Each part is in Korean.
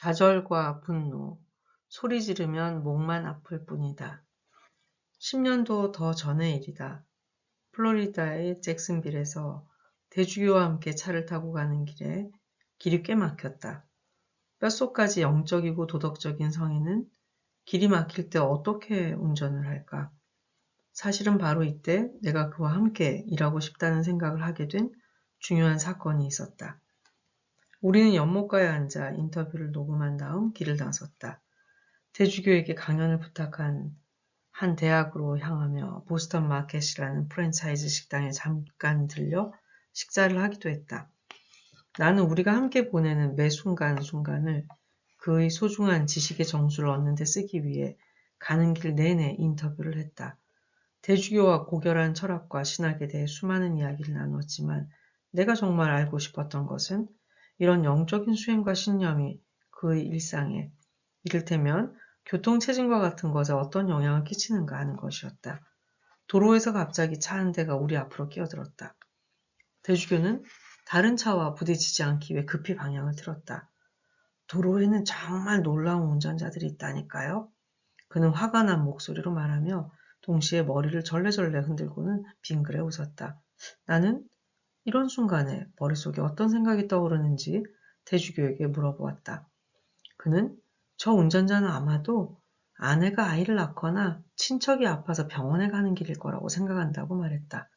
좌절과 분노, 소리 지르면 목만 아플 뿐이다. 10년도 더 전의 일이다. 플로리다의 잭슨빌에서 대주교와 함께 차를 타고 가는 길에 길이 꽤 막혔다. 뼛속까지 영적이고 도덕적인 성인은 길이 막힐 때 어떻게 운전을 할까? 사실은 바로 이때 내가 그와 함께 일하고 싶다는 생각을 하게 된 중요한 사건이 있었다. 우리는 연못가에 앉아 인터뷰를 녹음한 다음 길을 나섰다. 대주교에게 강연을 부탁한 한 대학으로 향하며 보스턴 마켓이라는 프랜차이즈 식당에 잠깐 들려 식사를 하기도 했다. 나는 우리가 함께 보내는 매 순간순간을 그의 소중한 지식의 정수를 얻는 데 쓰기 위해 가는 길 내내 인터뷰를 했다. 대주교와 고결한 철학과 신학에 대해 수많은 이야기를 나눴지만 내가 정말 알고 싶었던 것은 이런 영적인 수행과 신념이 그의 일상에 이를테면 교통체증과 같은 것에 어떤 영향을 끼치는가 하는 것이었다. 도로에서 갑자기 차 한 대가 우리 앞으로 끼어들었다. 대주교는 다른 차와 부딪히지 않기 위해 급히 방향을 틀었다. 도로에는 정말 놀라운 운전자들이 있다니까요. 그는 화가 난 목소리로 말하며 동시에 머리를 절레절레 흔들고는 빙그레 웃었다. 나는 이런 순간에 머릿속에 어떤 생각이 떠오르는지 대주교에게 물어보았다. 그는 저 운전자는 아마도 아내가 아이를 낳거나 친척이 아파서 병원에 가는 길일 거라고 생각한다고 말했다.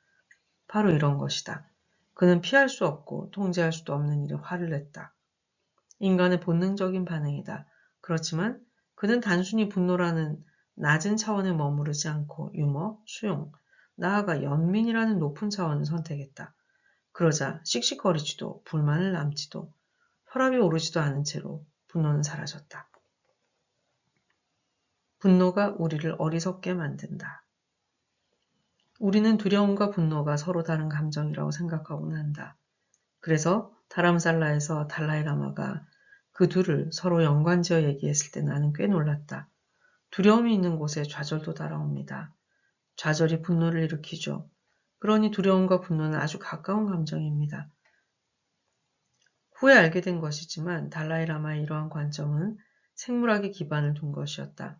바로 이런 것이다. 그는 피할 수 없고 통제할 수도 없는 일에 화를 냈다. 인간의 본능적인 반응이다. 그렇지만 그는 단순히 분노라는 낮은 차원에 머무르지 않고 유머, 수용, 나아가 연민이라는 높은 차원을 선택했다. 그러자 씩씩거리지도 불만을 남지도 혈압이 오르지도 않은 채로 분노는 사라졌다. 분노가 우리를 어리석게 만든다. 우리는 두려움과 분노가 서로 다른 감정이라고 생각하곤 한다. 그래서 다람살라에서 달라이라마가 그 둘을 서로 연관지어 얘기했을 때 나는 꽤 놀랐다. 두려움이 있는 곳에 좌절도 따라옵니다. 좌절이 분노를 일으키죠. 그러니 두려움과 분노는 아주 가까운 감정입니다. 후에 알게 된 것이지만 달라이라마의 이러한 관점은 생물학에 기반을 둔 것이었다.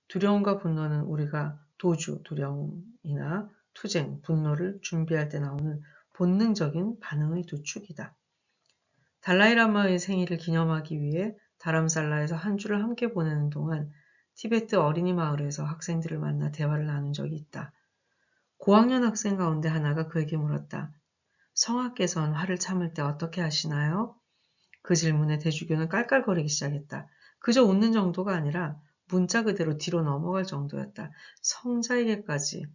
두려움과 분노는 우리가 도주, 두려움이나 투쟁, 분노를 준비할 때 나오는 본능적인 반응의 두 축이다. 달라이라마의 생일을 기념하기 위해 다람살라에서 한 주를 함께 보내는 동안 티베트 어린이 마을에서 학생들을 만나 대화를 나눈 적이 있다. 고학년 학생 가운데 하나가 그에게 물었다. 성악께서는 화를 참을 때 어떻게 하시나요? 그 질문에 대주교는 깔깔거리기 시작했다. 그저 웃는 정도가 아니라 문자 그대로 뒤로 넘어갈 정도였다. 성자에게까지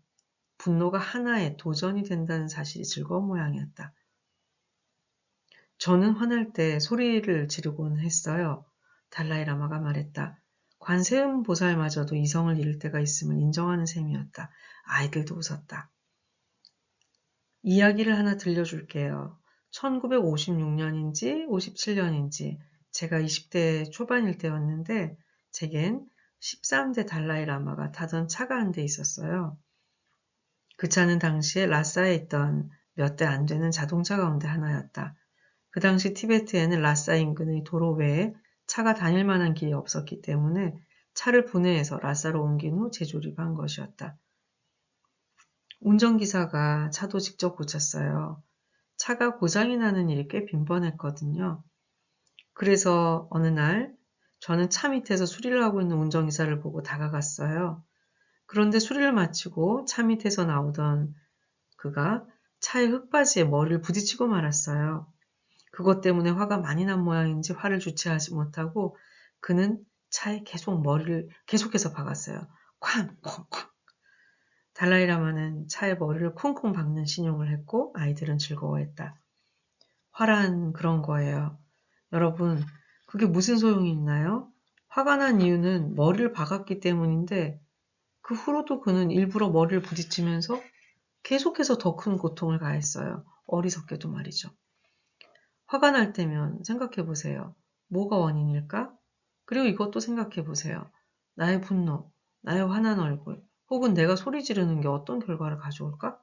분노가 하나의 도전이 된다는 사실이 즐거운 모양이었다. 저는 화날 때 소리를 지르곤 했어요. 달라이라마가 말했다. 관세음 보살마저도 이성을 잃을 때가 있음을 인정하는 셈이었다. 아이들도 웃었다. 이야기를 하나 들려줄게요. 1956년인지 57년인지 제가 20대 초반일 때였는데 제겐 13대 달라이라마가 타던 차가 한 대 있었어요. 그 차는 당시에 라싸에 있던 몇 대 안 되는 자동차 가운데 하나였다. 그 당시 티베트에는 라싸 인근의 도로 외에 차가 다닐 만한 길이 없었기 때문에 차를 분해해서 라싸로 옮긴 후 재조립한 것이었다. 운전기사가 차도 직접 고쳤어요. 차가 고장이 나는 일이 꽤 빈번했거든요. 그래서 어느 날 저는 차 밑에서 수리를 하고 있는 운전기사를 보고 다가갔어요. 그런데 수리를 마치고 차 밑에서 나오던 그가 차의 흙바지에 머리를 부딪히고 말았어요. 그것 때문에 화가 많이 난 모양인지 화를 주체하지 못하고 그는 차에 계속 머리를 계속해서 박았어요. 쾅! 쾅! 달라이라마는 차에 머리를 쿵쿵 박는 신용을 했고 아이들은 즐거워했다. 화란 그런 거예요. 여러분, 그게 무슨 소용이 있나요? 화가 난 이유는 머리를 박았기 때문인데 그 후로도 그는 일부러 머리를 부딪히면서 계속해서 더 큰 고통을 가했어요. 어리석게도 말이죠. 화가 날 때면 생각해 보세요. 뭐가 원인일까? 그리고 이것도 생각해 보세요. 나의 분노, 나의 화난 얼굴, 혹은 내가 소리 지르는 게 어떤 결과를 가져올까?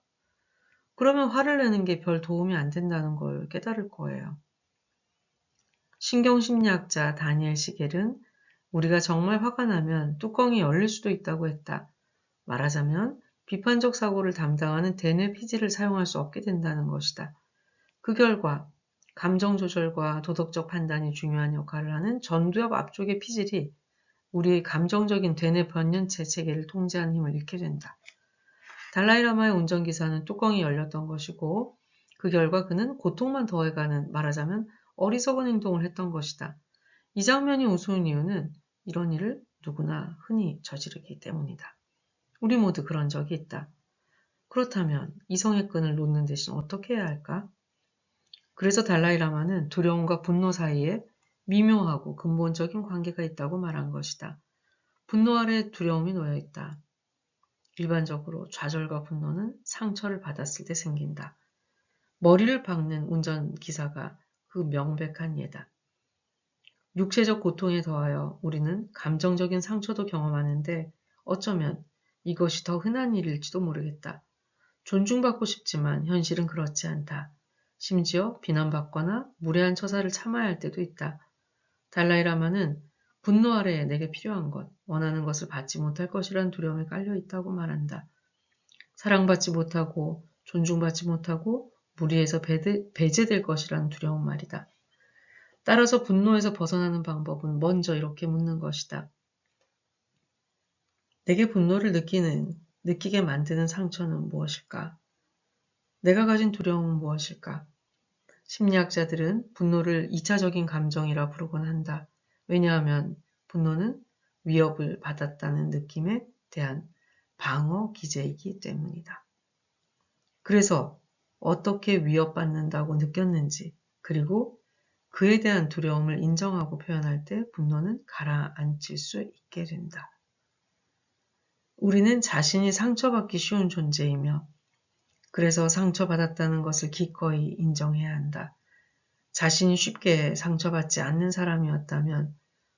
그러면 화를 내는 게 별 도움이 안 된다는 걸 깨달을 거예요. 신경심리학자 다니엘 시겔은 우리가 정말 화가 나면 뚜껑이 열릴 수도 있다고 했다. 말하자면 비판적 사고를 담당하는 대뇌 피질을 사용할 수 없게 된다는 것이다. 그 결과 감정 조절과 도덕적 판단이 중요한 역할을 하는 전두엽 앞쪽의 피질이 우리의 감정적인 대뇌 변연체 체계를 통제하는 힘을 잃게 된다. 달라이라마의 운전기사는 뚜껑이 열렸던 것이고 그 결과 그는 고통만 더해가는 말하자면 어리석은 행동을 했던 것이다. 이 장면이 우스운 이유는 이런 일을 누구나 흔히 저지르기 때문이다. 우리 모두 그런 적이 있다. 그렇다면 이성의 끈을 놓는 대신 어떻게 해야 할까? 그래서 달라이라마는 두려움과 분노 사이에 미묘하고 근본적인 관계가 있다고 말한 것이다. 분노 아래 두려움이 놓여 있다. 일반적으로 좌절과 분노는 상처를 받았을 때 생긴다. 머리를 박는 운전기사가 그 명백한 예다. 육체적 고통에 더하여 우리는 감정적인 상처도 경험하는데 어쩌면 이것이 더 흔한 일일지도 모르겠다. 존중받고 싶지만 현실은 그렇지 않다. 심지어 비난받거나 무례한 처사를 참아야 할 때도 있다. 달라이라마는 분노 아래에 내게 필요한 것, 원하는 것을 받지 못할 것이란 두려움에 깔려 있다고 말한다. 사랑받지 못하고 존중받지 못하고 무리해서 배제될 것이라는 두려움 말이다. 따라서 분노에서 벗어나는 방법은 먼저 이렇게 묻는 것이다. 내게 분노를 느끼게 만드는 상처는 무엇일까? 내가 가진 두려움은 무엇일까? 심리학자들은 분노를 2차적인 감정이라 부르곤 한다. 왜냐하면 분노는 위협을 받았다는 느낌에 대한 방어 기제이기 때문이다. 그래서 어떻게 위협받는다고 느꼈는지, 그리고 그에 대한 두려움을 인정하고 표현할 때 분노는 가라앉힐 수 있게 된다. 우리는 자신이 상처받기 쉬운 존재이며 그래서 상처받았다는 것을 기꺼이 인정해야 한다. 자신이 쉽게 상처받지 않는 사람이었다면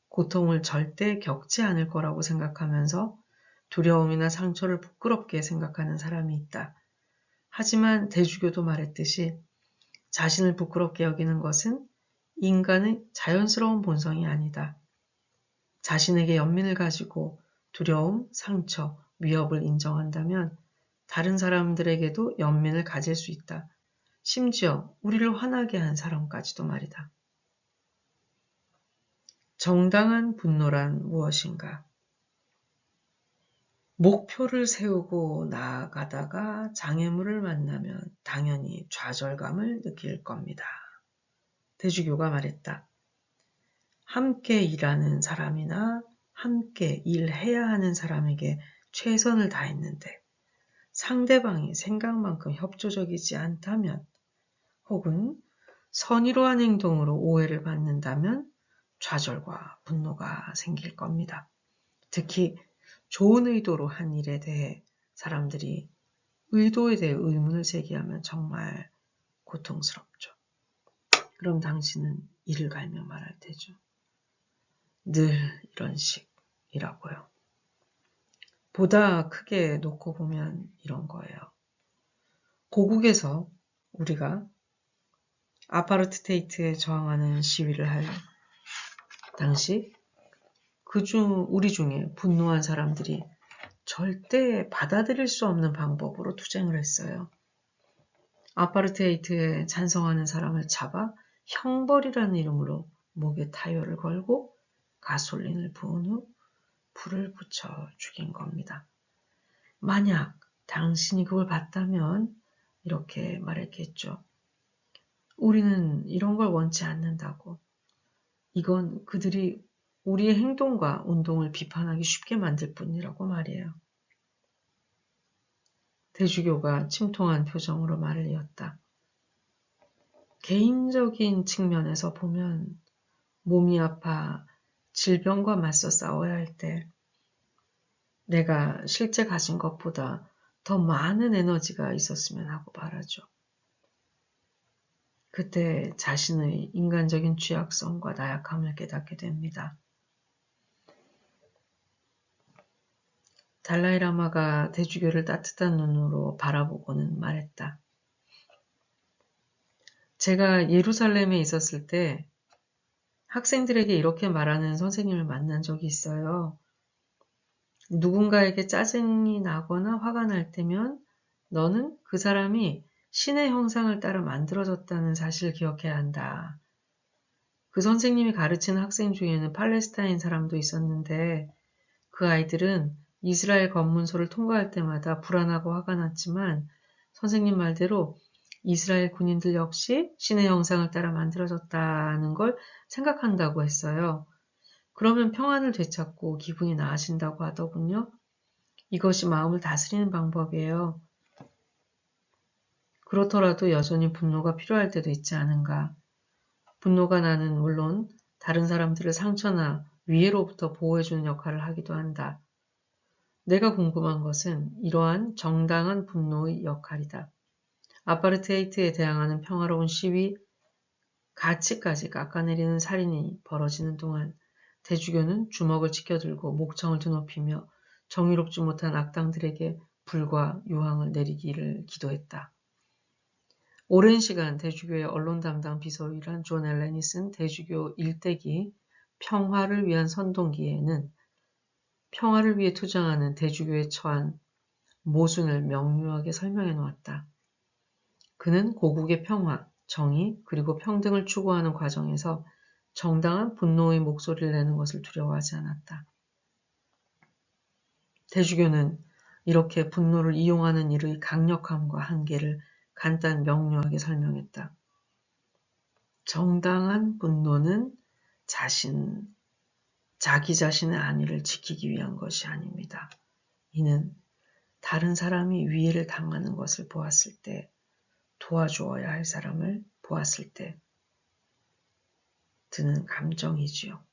고통을 절대 겪지 않을 거라고 생각하면서 두려움이나 상처를 부끄럽게 생각하는 사람이 있다. 하지만 대주교도 말했듯이 자신을 부끄럽게 여기는 것은 인간의 자연스러운 본성이 아니다. 자신에게 연민을 가지고 두려움, 상처, 위협을 인정한다면 다른 사람들에게도 연민을 가질 수 있다. 심지어 우리를 화나게 한 사람까지도 말이다. 정당한 분노란 무엇인가? 목표를 세우고 나아가다가 장애물을 만나면 당연히 좌절감을 느낄 겁니다. 대주교가 말했다. 함께 일하는 사람이나 함께 일해야 하는 사람에게 최선을 다했는데 상대방이 생각만큼 협조적이지 않다면 혹은 선의로한 행동으로 오해를 받는다면 좌절과 분노가 생길 겁니다. 특히 좋은 의도로 한 일에 대해 사람들이 의도에 대해 의문을 제기하면 정말 고통스럽죠. 그럼 당신은 이를 갈며 말할 테죠. 늘 이런 식이라고요. 보다 크게 놓고 보면 이런 거예요. 고국에서 우리가 아파르트헤이트에 저항하는 시위를 할 당시 우리 중에 분노한 사람들이 절대 받아들일 수 없는 방법으로 투쟁을 했어요. 아파르트헤이트에 찬성하는 사람을 잡아 형벌이라는 이름으로 목에 타이어를 걸고 가솔린을 부은 후 불을 붙여 죽인 겁니다. 만약 당신이 그걸 봤다면 이렇게 말했겠죠. 우리는 이런 걸 원치 않는다고. 이건 그들이 우리의 행동과 운동을 비판하기 쉽게 만들 뿐이라고 말이에요. 대주교가 침통한 표정으로 말을 이었다. 개인적인 측면에서 보면 몸이 아파 질병과 맞서 싸워야 할 때 내가 실제 가진 것보다 더 많은 에너지가 있었으면 하고 바라죠. 그때 자신의 인간적인 취약성과 나약함을 깨닫게 됩니다. 달라이라마가 대주교를 따뜻한 눈으로 바라보고는 말했다. 제가 예루살렘에 있었을 때 학생들에게 이렇게 말하는 선생님을 만난 적이 있어요. 누군가에게 짜증이 나거나 화가 날 때면 너는 그 사람이 신의 형상을 따라 만들어졌다는 사실을 기억해야 한다. 그 선생님이 가르치는 학생 중에는 팔레스타인 사람도 있었는데 그 아이들은 이스라엘 검문소를 통과할 때마다 불안하고 화가 났지만 선생님 말대로 이스라엘 군인들 역시 신의 형상을 따라 만들어졌다는 걸 생각한다고 했어요. 그러면 평안을 되찾고 기분이 나아진다고 하더군요. 이것이 마음을 다스리는 방법이에요. 그렇더라도 여전히 분노가 필요할 때도 있지 않은가. 분노가 나는 물론 다른 사람들을 상처나 위해로부터 보호해주는 역할을 하기도 한다. 내가 궁금한 것은 이러한 정당한 분노의 역할이다. 아파르테이트에 대항하는 평화로운 시위, 가치까지 깎아내리는 살인이 벌어지는 동안 대주교는 주먹을 치켜들고 목청을 드높이며 정의롭지 못한 악당들에게 불과 유황을 내리기를 기도했다. 오랜 시간 대주교의 언론 담당 비서일한 존 앨런이 쓴 대주교 일대기 평화를 위한 선동기에는 평화를 위해 투쟁하는 대주교에 처한 모순을 명료하게 설명해 놓았다. 그는 고국의 평화, 정의, 그리고 평등을 추구하는 과정에서 정당한 분노의 목소리를 내는 것을 두려워하지 않았다. 대주교는 이렇게 분노를 이용하는 일의 강력함과 한계를 간단 명료하게 설명했다. 정당한 분노는 자기 자신의 안위를 지키기 위한 것이 아닙니다. 이는 다른 사람이 위해를 당하는 것을 보았을 때, 도와주어야 할 사람을 보았을 때 드는 감정이지요.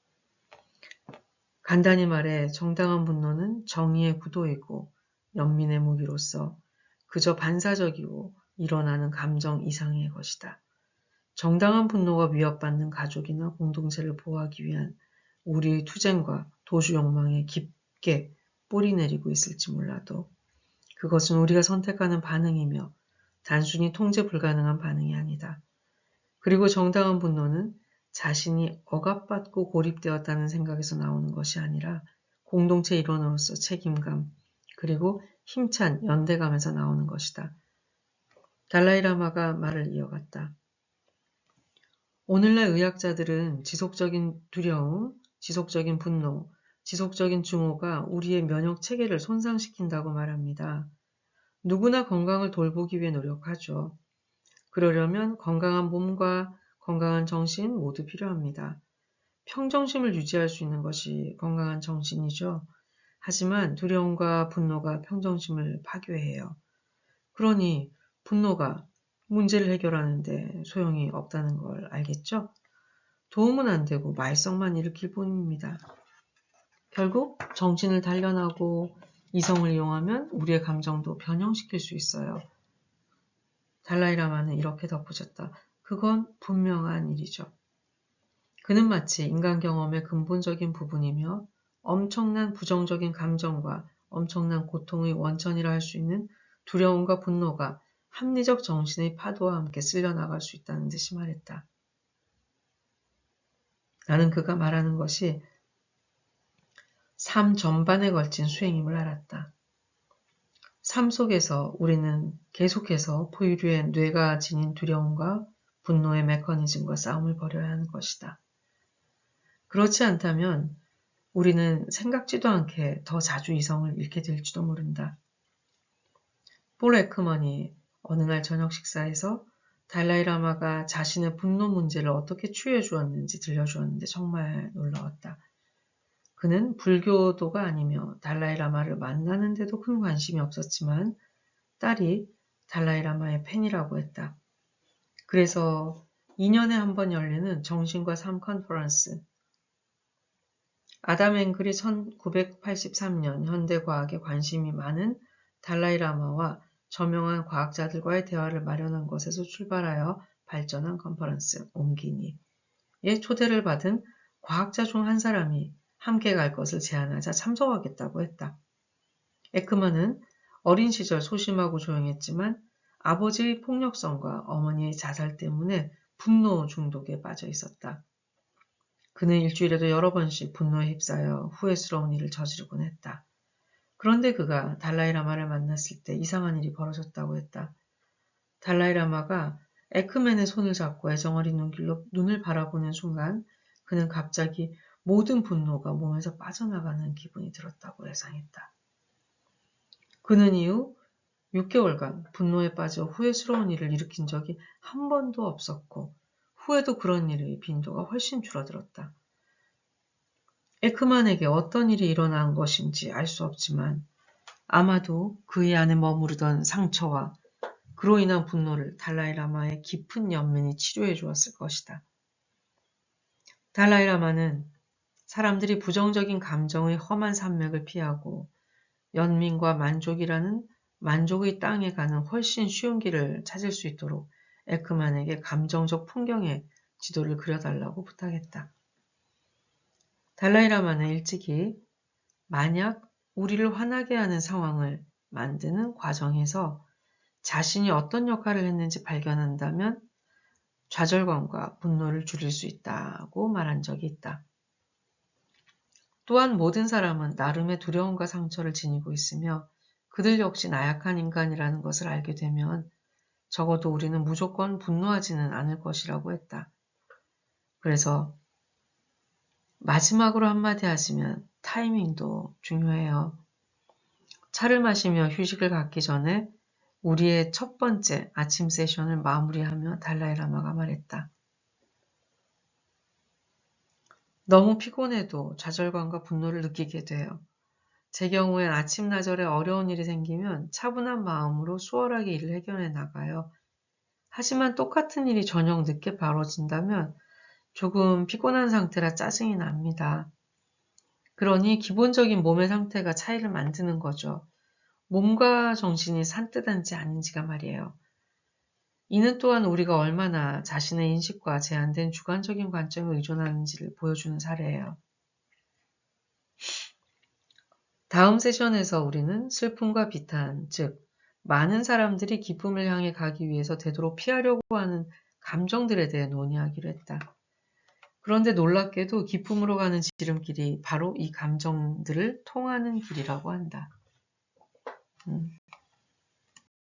간단히 말해 정당한 분노는 정의의 구도이고 연민의 무기로서 그저 반사적이고 일어나는 감정 이상의 것이다. 정당한 분노가 위협받는 가족이나 공동체를 보호하기 위한 우리의 투쟁과 도주 욕망에 깊게 뿌리 내리고 있을지 몰라도 그것은 우리가 선택하는 반응이며 단순히 통제 불가능한 반응이 아니다. 그리고 정당한 분노는 자신이 억압받고 고립되었다는 생각에서 나오는 것이 아니라 공동체 일원으로서 책임감 그리고 힘찬 연대감에서 나오는 것이다. 달라이라마가 말을 이어갔다. 오늘날 의학자들은 지속적인 두려움, 지속적인 분노, 지속적인 증오가 우리의 면역 체계를 손상시킨다고 말합니다. 누구나 건강을 돌보기 위해 노력하죠. 그러려면 건강한 몸과 건강한 정신 모두 필요합니다. 평정심을 유지할 수 있는 것이 건강한 정신이죠. 하지만 두려움과 분노가 평정심을 파괴해요. 그러니 분노가 문제를 해결하는데 소용이 없다는 걸 알겠죠? 도움은 안 되고 말썽만 일으킬 뿐입니다. 결국 정신을 단련하고 이성을 이용하면 우리의 감정도 변형시킬 수 있어요. 달라이라마는 이렇게 덧붙였다. 그건 분명한 일이죠. 그는 마치 인간 경험의 근본적인 부분이며 엄청난 부정적인 감정과 엄청난 고통의 원천이라 할 수 있는 두려움과 분노가 합리적 정신의 파도와 함께 쓸려나갈 수 있다는 듯이 말했다. 나는 그가 말하는 것이 삶 전반에 걸친 수행임을 알았다. 삶 속에서 우리는 계속해서 포유류의 뇌가 지닌 두려움과 분노의 메커니즘과 싸움을 벌여야 하는 것이다. 그렇지 않다면 우리는 생각지도 않게 더 자주 이성을 잃게 될지도 모른다. 폴 에크먼이 어느 날 저녁 식사에서 달라이라마가 자신의 분노 문제를 어떻게 치유해 주었는지 들려주었는데 정말 놀라웠다. 그는 불교도가 아니며 달라이라마를 만나는데도 큰 관심이 없었지만 딸이 달라이라마의 팬이라고 했다. 그래서 2년에 한 번 열리는 정신과 삶 컨퍼런스, 아담 앵글이 1983년 현대과학에 관심이 많은 달라이라마와 저명한 과학자들과의 대화를 마련한 것에서 출발하여 발전한 컨퍼런스, 옹기니에 초대를 받은 과학자 중 한 사람이 함께 갈 것을 제안하자 참석하겠다고 했다. 에크만은 어린 시절 소심하고 조용했지만 아버지의 폭력성과 어머니의 자살 때문에 분노 중독에 빠져 있었다. 그는 일주일에도 여러 번씩 분노에 휩싸여 후회스러운 일을 저지르곤 했다. 그런데 그가 달라이라마를 만났을 때 이상한 일이 벌어졌다고 했다. 달라이라마가 에크맨의 손을 잡고 애정어린 눈길로 눈을 바라보는 순간 그는 갑자기 모든 분노가 몸에서 빠져나가는 기분이 들었다고 예상했다. 그는 이후 6개월간 분노에 빠져 후회스러운 일을 일으킨 적이 한 번도 없었고 후에도 그런 일의 빈도가 훨씬 줄어들었다. 에크만에게 어떤 일이 일어난 것인지 알 수 없지만 아마도 그의 안에 머무르던 상처와 그로 인한 분노를 달라이라마의 깊은 연민이 치료해 주었을 것이다. 달라이라마는 사람들이 부정적인 감정의 험한 산맥을 피하고 연민과 만족이라는 만족의 땅에 가는 훨씬 쉬운 길을 찾을 수 있도록 에크만에게 감정적 풍경의 지도를 그려달라고 부탁했다. 달라이라마는 일찍이 만약 우리를 화나게 하는 상황을 만드는 과정에서 자신이 어떤 역할을 했는지 발견한다면 좌절감과 분노를 줄일 수 있다고 말한 적이 있다. 또한 모든 사람은 나름의 두려움과 상처를 지니고 있으며 그들 역시 나약한 인간이라는 것을 알게 되면 적어도 우리는 무조건 분노하지는 않을 것이라고 했다. 그래서 마지막으로 한마디 하시면 타이밍도 중요해요. 차를 마시며 휴식을 갖기 전에 우리의 첫 번째 아침 세션을 마무리하며 달라이라마가 말했다. 너무 피곤해도 좌절감과 분노를 느끼게 돼요. 제 경우엔 아침나절에 어려운 일이 생기면 차분한 마음으로 수월하게 일을 해결해 나가요. 하지만 똑같은 일이 저녁 늦게 벌어진다면 조금 피곤한 상태라 짜증이 납니다. 그러니 기본적인 몸의 상태가 차이를 만드는 거죠. 몸과 정신이 산뜻한지 아닌지가 말이에요. 이는 또한 우리가 얼마나 자신의 인식과 제한된 주관적인 관점에 의존하는지를 보여주는 사례예요. 다음 세션에서 우리는 슬픔과 비탄, 즉 많은 사람들이 기쁨을 향해 가기 위해서 되도록 피하려고 하는 감정들에 대해 논의하기로 했다. 그런데 놀랍게도 기쁨으로 가는 지름길이 바로 이 감정들을 통하는 길이라고 한다.